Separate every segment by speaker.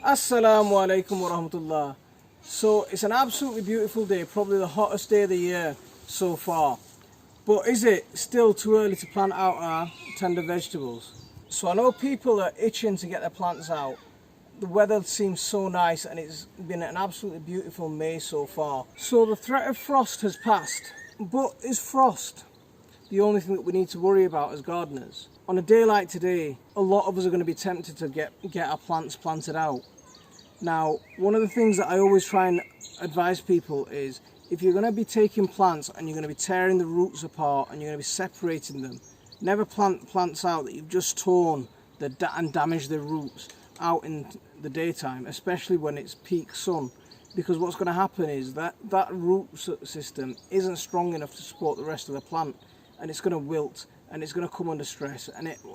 Speaker 1: Assalamu alaikum wa rahmatullah. So it's an absolutely beautiful day, probably the hottest day of the year so far. But is it still too early to plant out our tender vegetables? So I know people are itching to get their plants out. The weather seems so nice and it's been an absolutely beautiful May so far. So the threat of frost has passed. But is frost the only thing that we need to worry about as gardeners? On a day like today, a lot of us are going to be tempted to get our plants planted out. Now, one of the things that I always try and advise people is, if you're going to be taking plants and you're going to be tearing the roots apart and you're going to be separating them, never plant plants out that you've just torn and damaged the roots out in the daytime, especially when it's peak sun, because what's going to happen is that root system isn't strong enough to support the rest of the plant, and it's going to wilt and it's going to come under stress,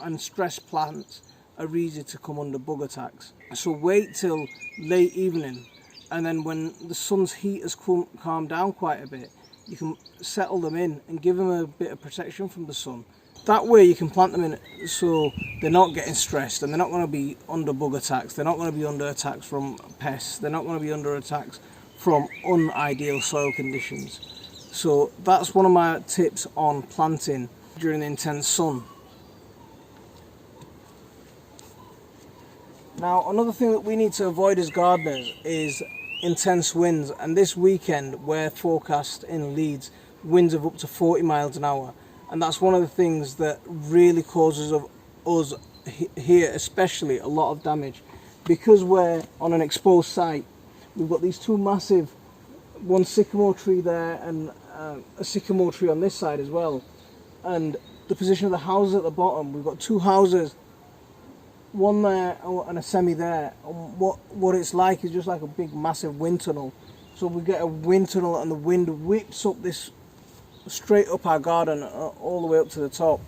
Speaker 1: and stressed plants are easy to come under bug attacks. So wait till late evening, and then when the sun's heat has calmed down quite a bit, you can settle them in and give them a bit of protection from the sun. That way you can plant them in so they're not getting stressed, and they're not going to be under bug attacks, they're not going to be under attacks from pests, they're not going to be under attacks from unideal soil conditions. So that's one of my tips on planting during the intense sun. Now, another thing that we need to avoid as gardeners is intense winds, and this weekend we're forecast in Leeds winds of up to 40 miles an hour, and that's one of the things that really causes us here especially a lot of damage, because we're on an exposed site. We've got these two massive, one sycamore tree there and a sycamore tree on this side as well, and the position of the houses at the bottom, we've got two houses, one there and a semi there, and what it's like is just like a big massive wind tunnel. So we get a wind tunnel and the wind whips up this straight up our garden all the way up to the top,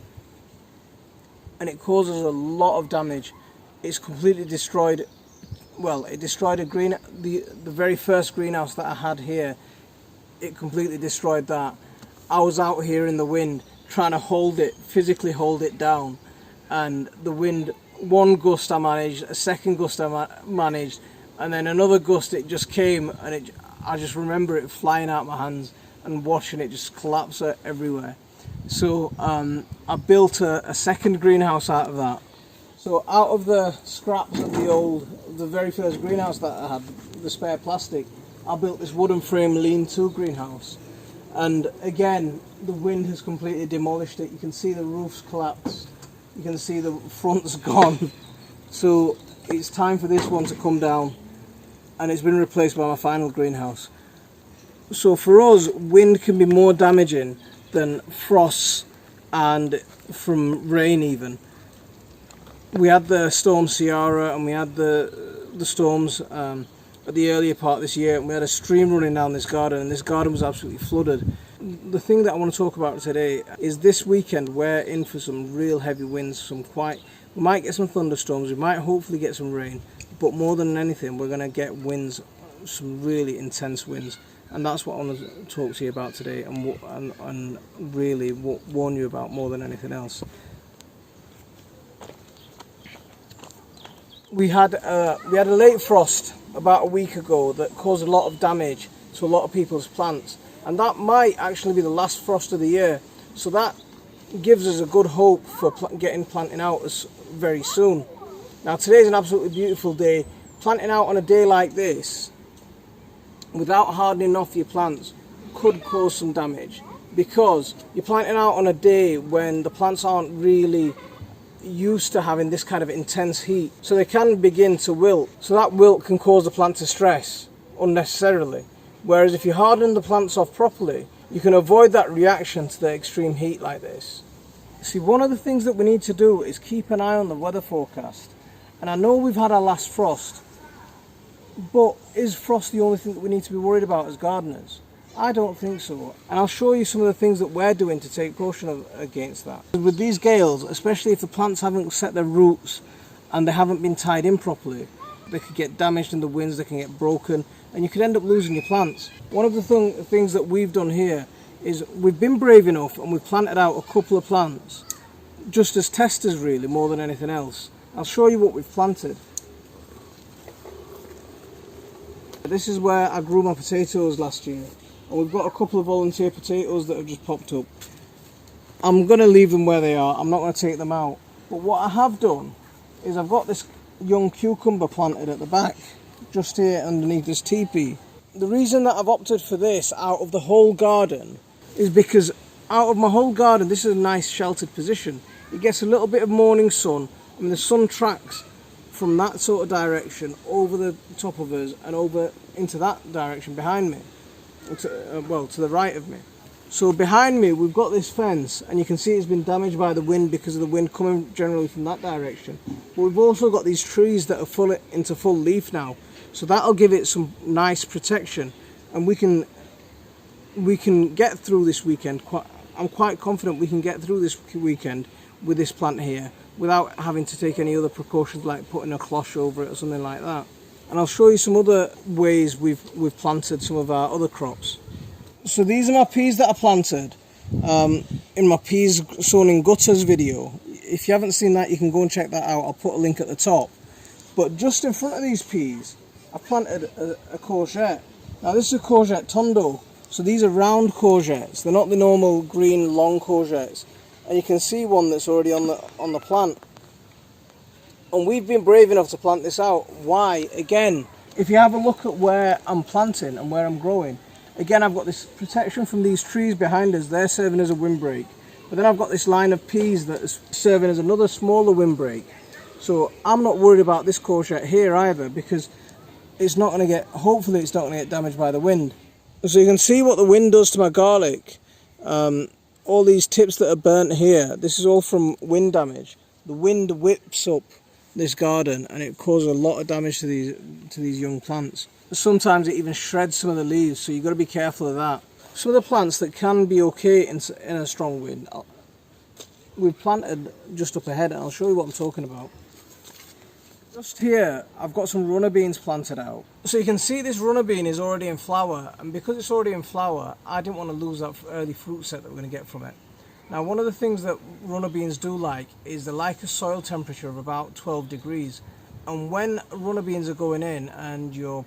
Speaker 1: and it causes a lot of damage. It's completely destroyed, well, it destroyed the very first greenhouse that I had here. It completely destroyed that. I was out here in the wind trying to physically hold it down, and the wind, one gust I managed, a second gust I managed, and then another gust it just came, and I just remember it flying out my hands and watching it just collapse everywhere. So I built a second greenhouse out of that. So out of the scraps of the very first greenhouse that I had, the spare plastic, I built this wooden frame lean-to greenhouse, and again the wind has completely demolished it. You can see the roof's collapsed, you can see the front's gone. So it's time for this one to come down, and it's been replaced by my final greenhouse. So for us, wind can be more damaging than frost and from rain even. We had the storm Ciara, and we had the storms at the earlier part of this year, and we had a stream running down this garden, and this garden was absolutely flooded. The thing that I want to talk about today is this weekend we're in for some real heavy winds, we might get some thunderstorms, we might hopefully get some rain, but more than anything we're going to get winds, some really intense winds, and that's what I want to talk to you about today, and really warn you about more than anything else. We had a late frost about a week ago that caused a lot of damage to a lot of people's plants, and that might actually be the last frost of the year, so that gives us a good hope for getting planting out very soon. Now today's an absolutely beautiful day. Planting out on a day like this without hardening off your plants could cause some damage, because you're planting out on a day when the plants aren't really used to having this kind of intense heat, so they can begin to wilt. So that wilt can cause the plant to stress unnecessarily, whereas if you harden the plants off properly, you can avoid that reaction to the extreme heat like this. See, one of the things that we need to do is keep an eye on the weather forecast, and I know we've had our last frost, but is frost the only thing that we need to be worried about as gardeners? I don't think so, and I'll show you some of the things that we're doing to take caution against that. With these gales, especially if the plants haven't set their roots and they haven't been tied in properly, they could get damaged in the winds, they can get broken, and you could end up losing your plants. One of the things that we've done here is we've been brave enough and we've planted out a couple of plants just as testers really, more than anything else. I'll show you what we've planted. This is where I grew my potatoes last year, and we've got a couple of volunteer potatoes that have just popped up. I'm going to leave them where they are, I'm not going to take them out. But what I have done is I've got this young cucumber planted at the back, just here underneath this teepee. The reason that I've opted for this out of the whole garden is because out of my whole garden, this is a nice sheltered position. It gets a little bit of morning sun, and the sun tracks from that sort of direction over the top of us and over into that direction behind me, to the right of me. So behind me we've got this fence, and you can see it's been damaged by the wind because of the wind coming generally from that direction. But we've also got these trees that are into full leaf now, so that'll give it some nice protection, and we can get through this weekend. I'm quite confident we can get through this weekend with this plant here without having to take any other precautions like putting a cloche over it or something like that. And I'll show you some other ways we've planted some of our other crops. So these are my peas that I planted in my peas sown in gutters video. If you haven't seen that, you can go and check that out. I'll put a link at the top. But just in front of these peas, I planted a courgette. Now this is a courgette tondo. So these are round courgettes. They're not the normal green long courgettes. And you can see one that's already on the plant. And we've been brave enough to plant this out. Why? Again, if you have a look at where I'm planting and where I'm growing, again, I've got this protection from these trees behind us. They're serving as a windbreak. But then I've got this line of peas that is serving as another smaller windbreak. So I'm not worried about this courgette here either, because it's not going to get, hopefully it's not going to get damaged by the wind. So you can see what the wind does to my garlic. All these tips that are burnt here, this is all from wind damage. The wind whips up this garden and it causes a lot of damage to these young plants. Sometimes it even shreds some of the leaves, so you've got to be careful of that. Some of the plants that can be okay in a strong wind, we've planted just up ahead, and I'll show you what I'm talking about. Just here, I've got some runner beans planted out. So you can see this runner bean is already in flower, and because it's already in flower, I didn't want to lose that early fruit set that we're going to get from it. Now, one of the things that runner beans do like is they like a soil temperature of about 12 degrees. And when runner beans are going in, and your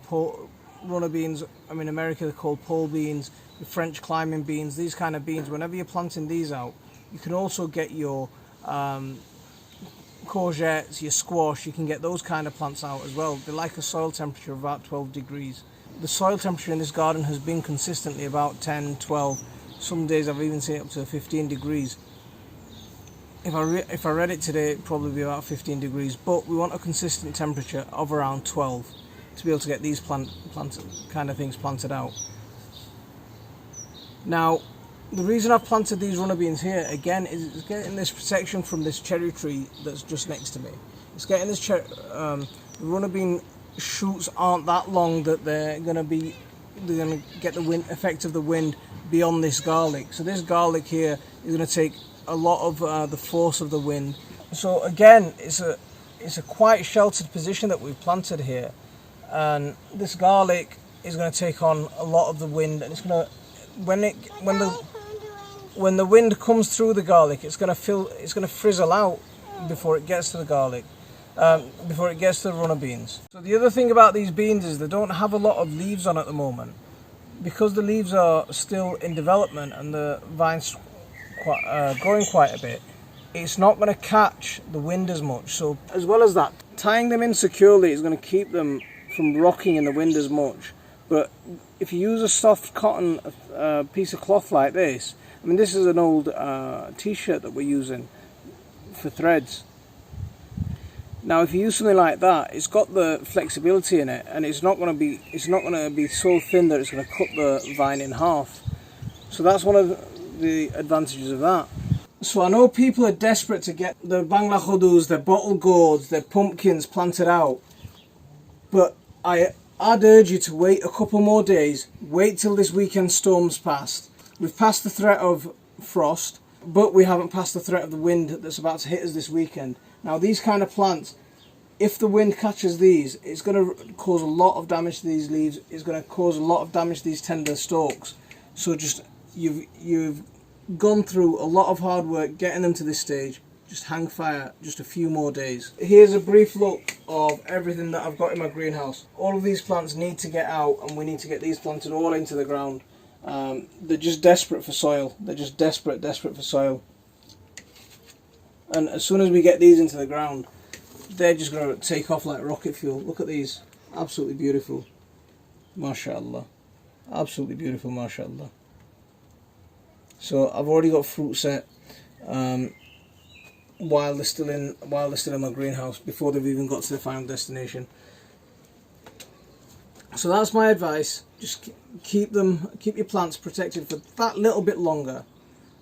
Speaker 1: runner beans, in America they're called pole beans, the French climbing beans, these kind of beans, whenever you're planting these out, you can also get your courgettes, your squash, you can get those kind of plants out as well. They like a soil temperature of about 12 degrees. The soil temperature in this garden has been consistently about 10, 12, some days I've even seen it up to 15 degrees. If I read it today, it'd probably be about 15 degrees, but we want a consistent temperature of around 12 to be able to get these kind of things planted out. Now, the reason I've planted these runner beans here, again, is it's getting this protection from this cherry tree that's just next to me. It's getting this the runner bean shoots aren't that long that they're going to get the wind effect of the wind beyond this garlic. So this garlic here is going to take a lot of the force of the wind. So again, it's a quite sheltered position that we've planted here, and this garlic is going to take on a lot of the wind, and it's going to when the wind comes through the garlic, it's going to frizzle out before it gets to the garlic, before it gets to the runner beans. So the other thing about these beans is they don't have a lot of leaves on at the moment, because the leaves are still in development and the vine's growing quite a bit. It's not going to catch the wind as much. So as well as that, tying them in securely is going to keep them from rocking in the wind as much. But if you use a soft cotton piece of cloth like this, this is an old t-shirt that we're using for threads. Now, if you use something like that, it's got the flexibility in it, and it's not going to be so thin that it's going to cut the vine in half. So that's one of the advantages of that. So I know people are desperate to get their Bangla Khudus, their bottle gourds, their pumpkins planted out, but I'd urge you to wait a couple more days. Wait till this weekend storm's passed. We've passed the threat of frost, but we haven't passed the threat of the wind that's about to hit us this weekend. Now, these kind of plants, if the wind catches these, it's going to cause a lot of damage to these leaves. It's going to cause a lot of damage to these tender stalks. So just you've gone through a lot of hard work getting them to this stage. just hang fire just a few more days. Here's a brief look of everything that I've got in my greenhouse. All of these plants need to get out, and we need to get these planted all into the ground. They're just desperate for soil. They're just desperate for soil. And as soon as we get these into the ground, they're just going to take off like rocket fuel. Look at these. Absolutely beautiful. MashaAllah. Absolutely beautiful, MashaAllah. So I've already got fruit set while they're still in my greenhouse, before they've even got to the final destination. So that's my advice. Just keep your plants protected for that little bit longer,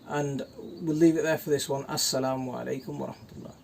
Speaker 1: and we'll leave it there for this one. Assalamu alaikum wa rahmatullah.